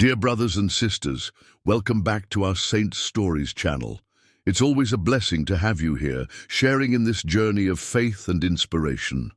Dear brothers and sisters, welcome back to our Saint Stories channel. It's always a blessing to have you here, sharing in this journey of faith and inspiration.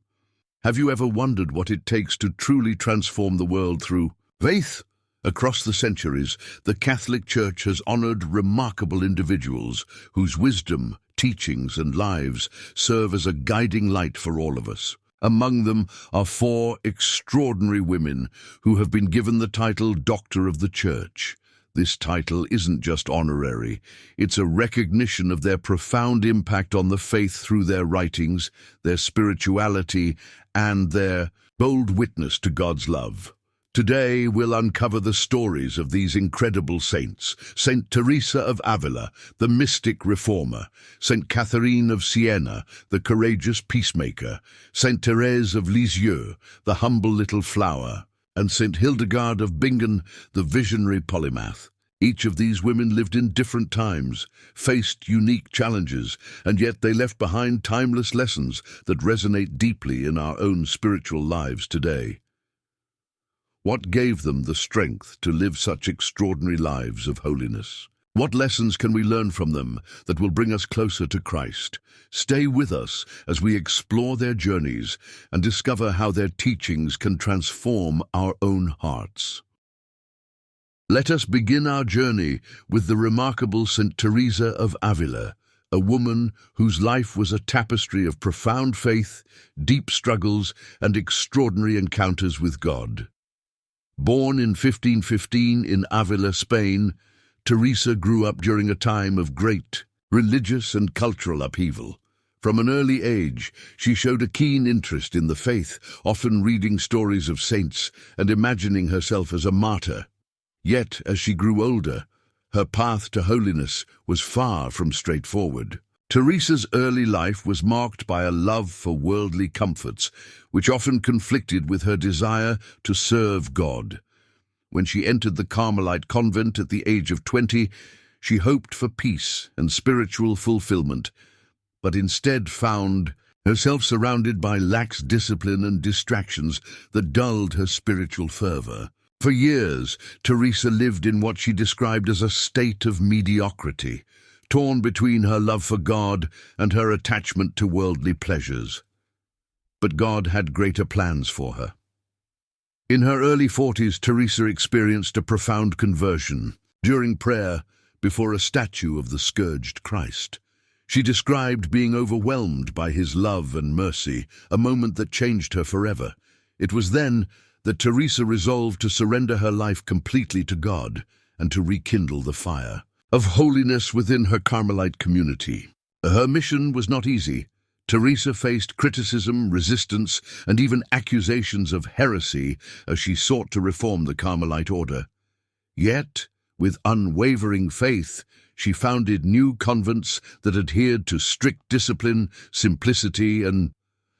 Have you ever wondered what it takes to truly transform the world through faith? Across the centuries, the Catholic Church has honored remarkable individuals whose wisdom, teachings, and lives serve as a guiding light for all of us. Among them are four extraordinary women who have been given the title Doctor of the Church. This title isn't just honorary, it's a recognition of their profound impact on the faith through their writings, their spirituality, and their bold witness to God's love. Today, we'll uncover the stories of these incredible saints: Saint Teresa of Avila, the mystic reformer; Saint Catherine of Siena, the courageous peacemaker; Saint Therese of Lisieux, the humble little flower; and Saint Hildegard of Bingen, the visionary polymath. Each of these women lived in different times, faced unique challenges, and yet they left behind timeless lessons that resonate deeply in our own spiritual lives today. What gave them the strength to live such extraordinary lives of holiness? What lessons can we learn from them that will bring us closer to Christ? Stay with us as we explore their journeys and discover how their teachings can transform our own hearts. Let us begin our journey with the remarkable Saint Teresa of Avila, a woman whose life was a tapestry of profound faith, deep struggles, and extraordinary encounters with God. Born in 1515 in Avila, Spain, Teresa grew up during a time of great religious and cultural upheaval. From an early age, she showed a keen interest in the faith, often reading stories of saints and imagining herself as a martyr. Yet, as she grew older, her path to holiness was far from straightforward. Teresa's early life was marked by a love for worldly comforts, which often conflicted with her desire to serve God. When she entered the Carmelite convent at the age of 20, she hoped for peace and spiritual fulfillment, but instead found herself surrounded by lax discipline and distractions that dulled her spiritual fervor. For years, Teresa lived in what she described as a state of mediocrity, torn between her love for God and her attachment to worldly pleasures. But God had greater plans for her. In her early 40s, Teresa experienced a profound conversion during prayer before a statue of the scourged Christ. She described being overwhelmed by his love and mercy, a moment that changed her forever. It was then that Teresa resolved to surrender her life completely to God and to rekindle the fire of holiness within her Carmelite community. Her mission was not easy. Teresa faced criticism, resistance, and even accusations of heresy as she sought to reform the Carmelite order. Yet, with unwavering faith, she founded new convents that adhered to strict discipline, simplicity, and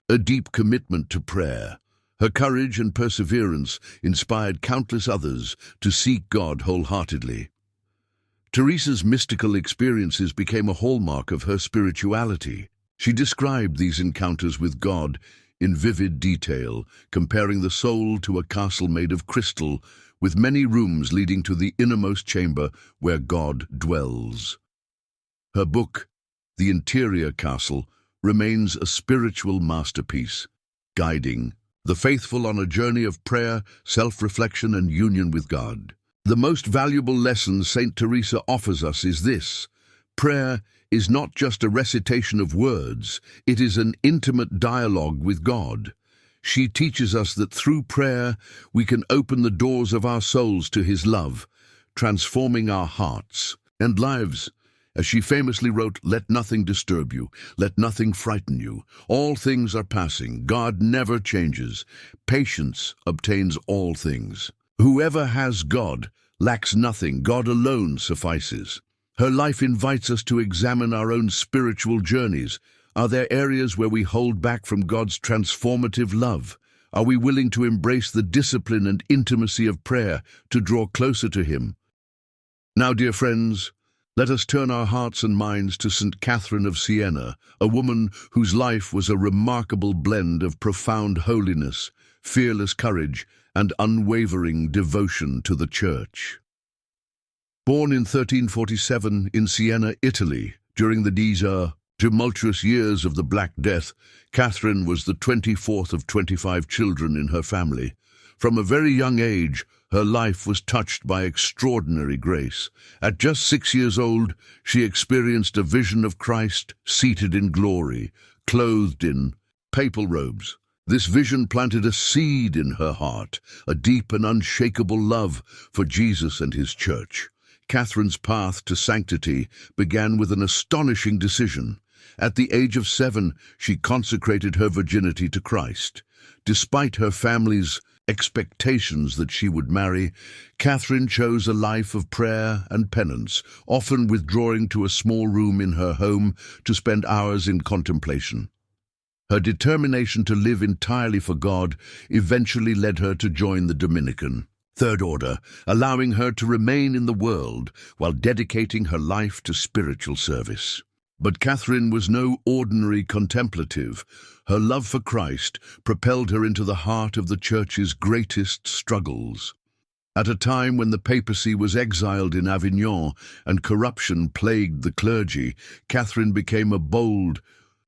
a deep commitment to prayer. Her courage and perseverance inspired countless others to seek God wholeheartedly. Teresa's mystical experiences became a hallmark of her spirituality. She described these encounters with God in vivid detail, comparing the soul to a castle made of crystal, with many rooms leading to the innermost chamber where God dwells. Her book, The Interior Castle, remains a spiritual masterpiece, guiding the faithful on a journey of prayer, self-reflection, and union with God. The most valuable lesson Saint Teresa offers us is this: prayer is not just a recitation of words, it is an intimate dialogue with God. She teaches us that through prayer we can open the doors of our souls to his love, transforming our hearts and lives. As she famously wrote, "Let nothing disturb you, let nothing frighten you. All things are passing, God never changes. Patience obtains all things. Whoever has God lacks nothing, God alone suffices." Her life invites us to examine our own spiritual journeys. Are there areas where we hold back from God's transformative love? Are we willing to embrace the discipline and intimacy of prayer to draw closer to him? Now, dear friends, let us turn our hearts and minds to St. Catherine of Siena, a woman whose life was a remarkable blend of profound holiness, fearless courage, and unwavering devotion to the Church. Born in 1347 in Siena, Italy, during the tumultuous years of the Black Death, Catherine was the 24th of 25 children in her family. From a very young age, her life was touched by extraordinary grace. At just 6 years old, she experienced a vision of Christ seated in glory, clothed in papal robes. This vision planted a seed in her heart, a deep and unshakable love for Jesus and his Church. Catherine's path to sanctity began with an astonishing decision. At the age of 7, she consecrated her virginity to Christ. Despite her family's expectations that she would marry, Catherine chose a life of prayer and penance, often withdrawing to a small room in her home to spend hours in contemplation. Her determination to live entirely for God eventually led her to join the Dominican Third Order, allowing her to remain in the world while dedicating her life to spiritual service. But Catherine was no ordinary contemplative. Her love for Christ propelled her into the heart of the Church's greatest struggles. At a time when the papacy was exiled in Avignon and corruption plagued the clergy, Catherine became a bold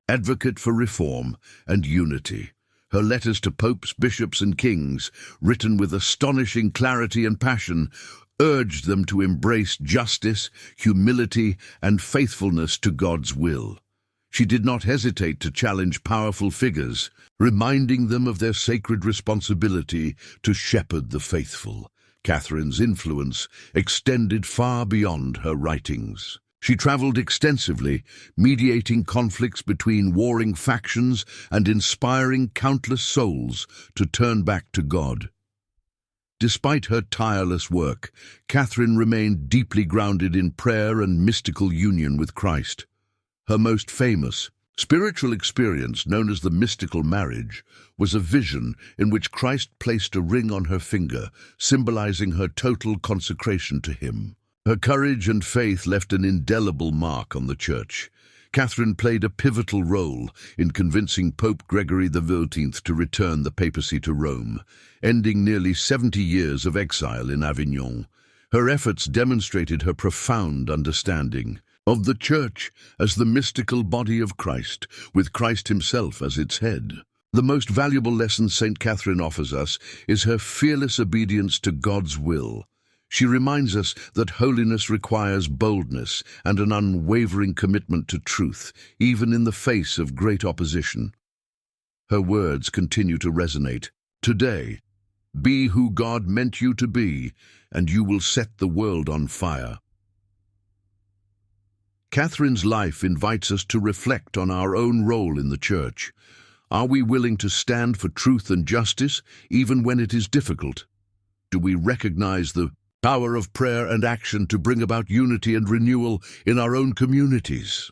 advocate for reform and unity. Her letters to popes, bishops, and kings, written with astonishing clarity and passion, urged them to embrace justice, humility, and faithfulness to God's will. She did not hesitate to challenge powerful figures, reminding them of their sacred responsibility to shepherd the faithful. Catherine's influence extended far beyond her writings. She traveled extensively, mediating conflicts between warring factions and inspiring countless souls to turn back to God. Despite her tireless work, Catherine remained deeply grounded in prayer and mystical union with Christ. Her most famous spiritual experience, known as the mystical marriage, was a vision in which Christ placed a ring on her finger, symbolizing her total consecration to him. Her courage and faith left an indelible mark on the Church. Catherine played a pivotal role in convincing Pope Gregory XIV to return the papacy to Rome, ending nearly 70 years of exile in Avignon. Her efforts demonstrated her profound understanding of the Church as the mystical body of Christ, with Christ himself as its head. The most valuable lesson St. Catherine offers us is her fearless obedience to God's will. She reminds us that holiness requires boldness and an unwavering commitment to truth, even in the face of great opposition. Her words continue to resonate. Today, be who God meant you to be, and you will set the world on fire. Catherine's life invites us to reflect on our own role in the Church. Are we willing to stand for truth and justice, even when it is difficult? Do we recognize the power of prayer and action to bring about unity and renewal in our own communities?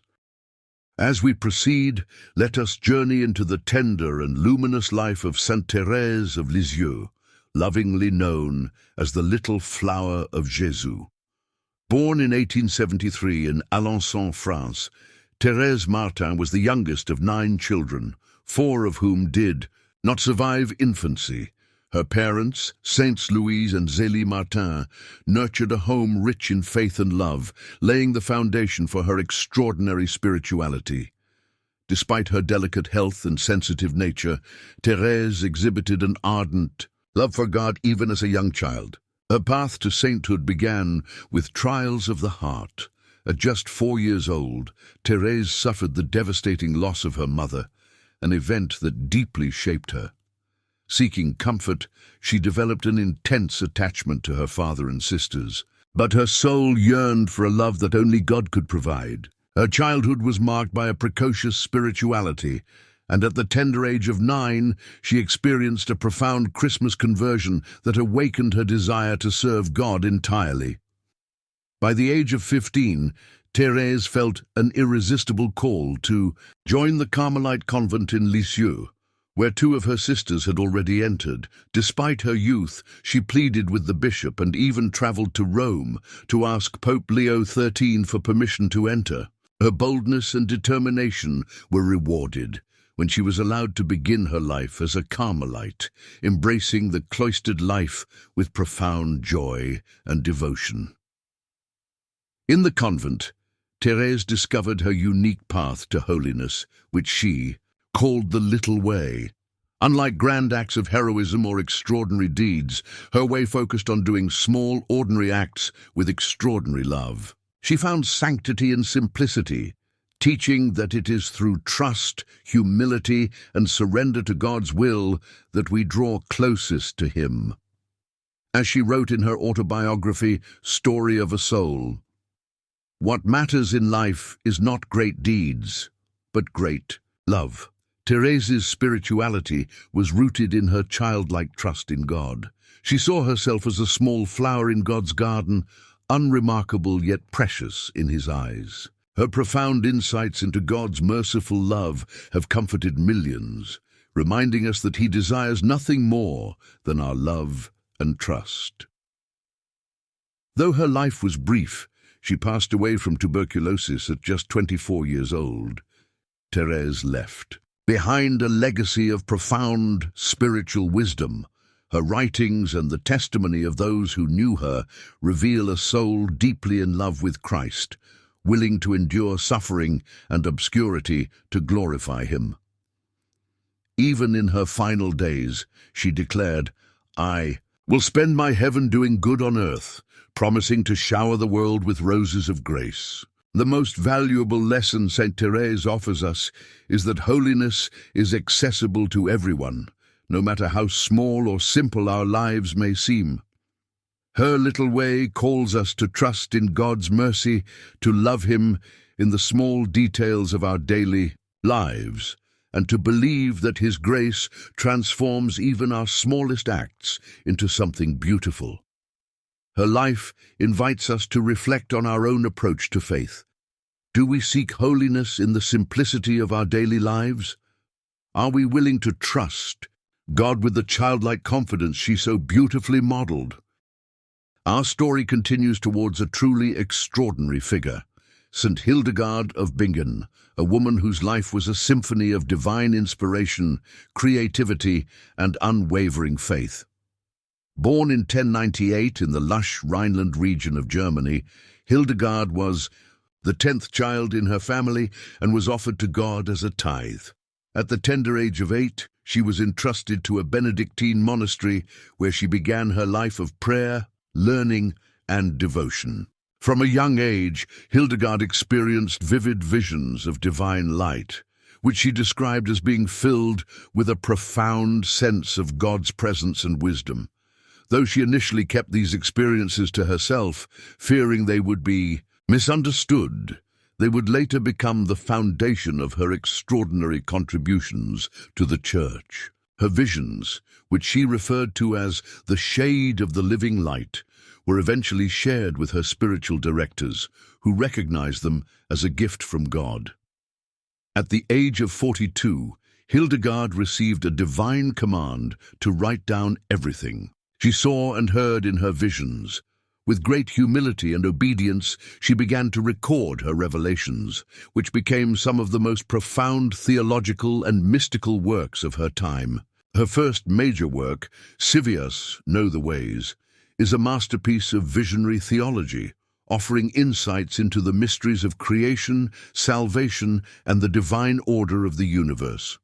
As we proceed, let us journey into the tender and luminous life of Saint Thérèse of Lisieux, lovingly known as the Little Flower of Jésus. Born in 1873 in Alençon, France, Thérèse Martin was the youngest of 9 children, 4 of whom did not survive infancy. Her parents, Saints Louise and Zélie Martin, nurtured a home rich in faith and love, laying the foundation for her extraordinary spirituality. Despite her delicate health and sensitive nature, Thérèse exhibited an ardent love for God even as a young child. Her path to sainthood began with trials of the heart. At just 4 years old, Thérèse suffered the devastating loss of her mother, an event that deeply shaped her. Seeking comfort, she developed an intense attachment to her father and sisters. But her soul yearned for a love that only God could provide. Her childhood was marked by a precocious spirituality, and at the tender age of 9, she experienced a profound Christmas conversion that awakened her desire to serve God entirely. By the age of 15, Thérèse felt an irresistible call to join the Carmelite convent in Lisieux, where 2 of her sisters had already entered. Despite her youth, she pleaded with the bishop and even traveled to Rome to ask Pope Leo XIII for permission to enter. Her boldness and determination were rewarded. when she was allowed to begin her life as a Carmelite, embracing the cloistered life with profound joy and devotion. In the convent, Thérèse discovered her unique path to holiness, which she called the Little Way. Unlike grand acts of heroism or extraordinary deeds, her way focused on doing small, ordinary acts with extraordinary love. She found sanctity in simplicity, teaching that it is through trust, humility, and surrender to God's will that we draw closest to Him. As she wrote in her autobiography, Story of a Soul, "What matters in life is not great deeds, but great love." Therese's spirituality was rooted in her childlike trust in God. She saw herself as a small flower in God's garden, unremarkable yet precious in His eyes. Her profound insights into God's merciful love have comforted millions, reminding us that He desires nothing more than our love and trust. Though her life was brief, she passed away from tuberculosis at just 24 years old. Thérèse left behind a legacy of profound spiritual wisdom. Her writings and the testimony of those who knew her reveal a soul deeply in love with Christ, willing to endure suffering and obscurity to glorify Him. Even in her final days, she declared, "I will spend my heaven doing good on earth, promising to shower the world with roses of grace." The most valuable lesson Saint Thérèse offers us is that holiness is accessible to everyone, no matter how small or simple our lives may seem. Her little way calls us to trust in God's mercy, to love Him in the small details of our daily lives, and to believe that His grace transforms even our smallest acts into something beautiful. Her life invites us to reflect on our own approach to faith. Do we seek holiness in the simplicity of our daily lives? Are we willing to trust God with the childlike confidence she so beautifully modeled? Our story continues towards a truly extraordinary figure, St. Hildegard of Bingen, a woman whose life was a symphony of divine inspiration, creativity, and unwavering faith. Born in 1098 in the lush Rhineland region of Germany, Hildegard was the 10th child in her family and was offered to God as a tithe. At the tender age of 8, she was entrusted to a Benedictine monastery where she began her life of prayer, learning, and devotion. From a young age, Hildegard experienced vivid visions of divine light, which she described as being filled with a profound sense of God's presence and wisdom. Though she initially kept these experiences to herself, fearing they would be misunderstood, they would later become the foundation of her extraordinary contributions to the Church. Her visions, which she referred to as the shade of the living light, were eventually shared with her spiritual directors, who recognized them as a gift from God. At the age of 42, Hildegard received a divine command to write down everything she saw and heard in her visions. With great humility and obedience, she began to record her revelations, which became some of the most profound theological and mystical works of her time. Her first major work, Civias, Know the Ways, is a masterpiece of visionary theology, offering insights into the mysteries of creation, salvation, and the divine order of the universe.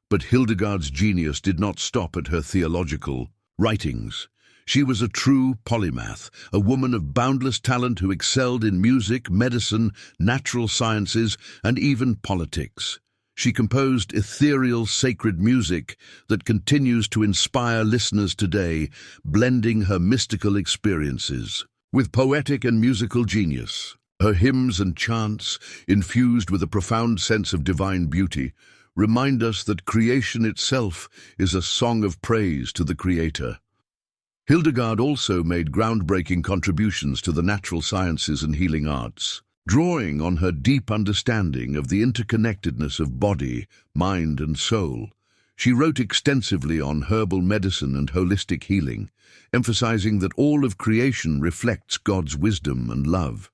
But Hildegard's genius did not stop at her theological writings. She was a true polymath, a woman of boundless talent who excelled in music, medicine, natural sciences, and even politics. She composed ethereal, sacred music that continues to inspire listeners today, blending her mystical experiences with poetic and musical genius. Her hymns and chants, infused with a profound sense of divine beauty, remind us that creation itself is a song of praise to the Creator. Hildegard also made groundbreaking contributions to the natural sciences and healing arts. Drawing on her deep understanding of the interconnectedness of body, mind, and soul, she wrote extensively on herbal medicine and holistic healing, emphasizing that all of creation reflects God's wisdom and love.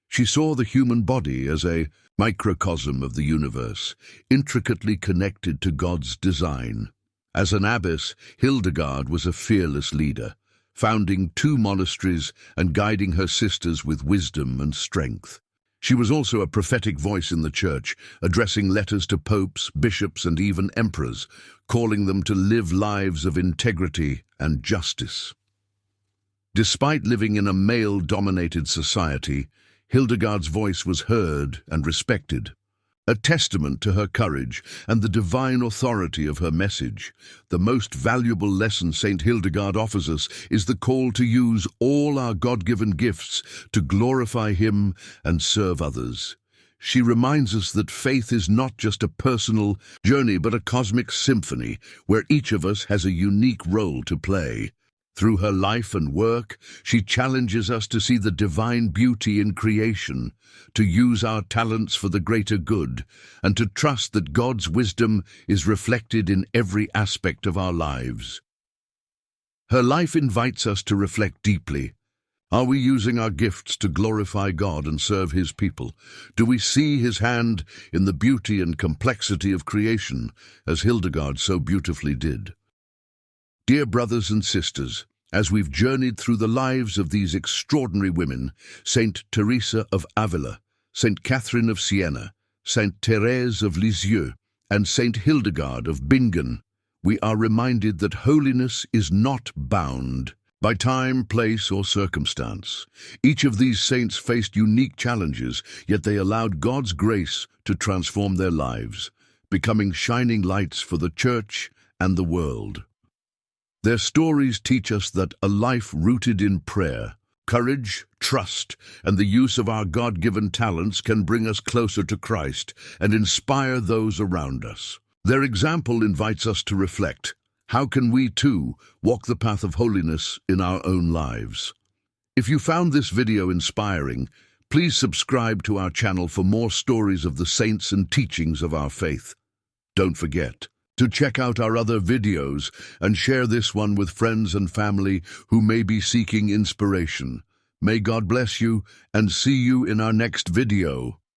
She saw the human body as a microcosm of the universe, intricately connected to God's design. As an abbess, Hildegard was a fearless leader, founding 2 monasteries and guiding her sisters with wisdom and strength. She was also a prophetic voice in the church, addressing letters to popes, bishops, and even emperors, calling them to live lives of integrity and justice. Despite living in a male-dominated society, Hildegard's voice was heard and respected. A testament to her courage and the divine authority of her message, the most valuable lesson Saint Hildegard offers us is the call to use all our God-given gifts to glorify Him and serve others. She reminds us that faith is not just a personal journey but a cosmic symphony where each of us has a unique role to play. Through her life and work, she challenges us to see the divine beauty in creation, to use our talents for the greater good, and to trust that God's wisdom is reflected in every aspect of our lives. Her life invites us to reflect deeply. Are we using our gifts to glorify God and serve His people? Do we see His hand in the beauty and complexity of creation, as Hildegard so beautifully did? Dear brothers and sisters, as we've journeyed through the lives of these extraordinary women, Saint Teresa of Avila, Saint Catherine of Siena, Saint Thérèse of Lisieux, and Saint Hildegard of Bingen, we are reminded that holiness is not bound by time, place, or circumstance. Each of these saints faced unique challenges, yet they allowed God's grace to transform their lives, becoming shining lights for the Church and the world. Their stories teach us that a life rooted in prayer, courage, trust, and the use of our God-given talents can bring us closer to Christ and inspire those around us. Their example invites us to reflect. How can we, too, walk the path of holiness in our own lives? If you found this video inspiring, please subscribe to our channel for more stories of the saints and teachings of our faith. Don't forget to check out our other videos and share this one with friends and family who may be seeking inspiration. May God bless you and see you in our next video.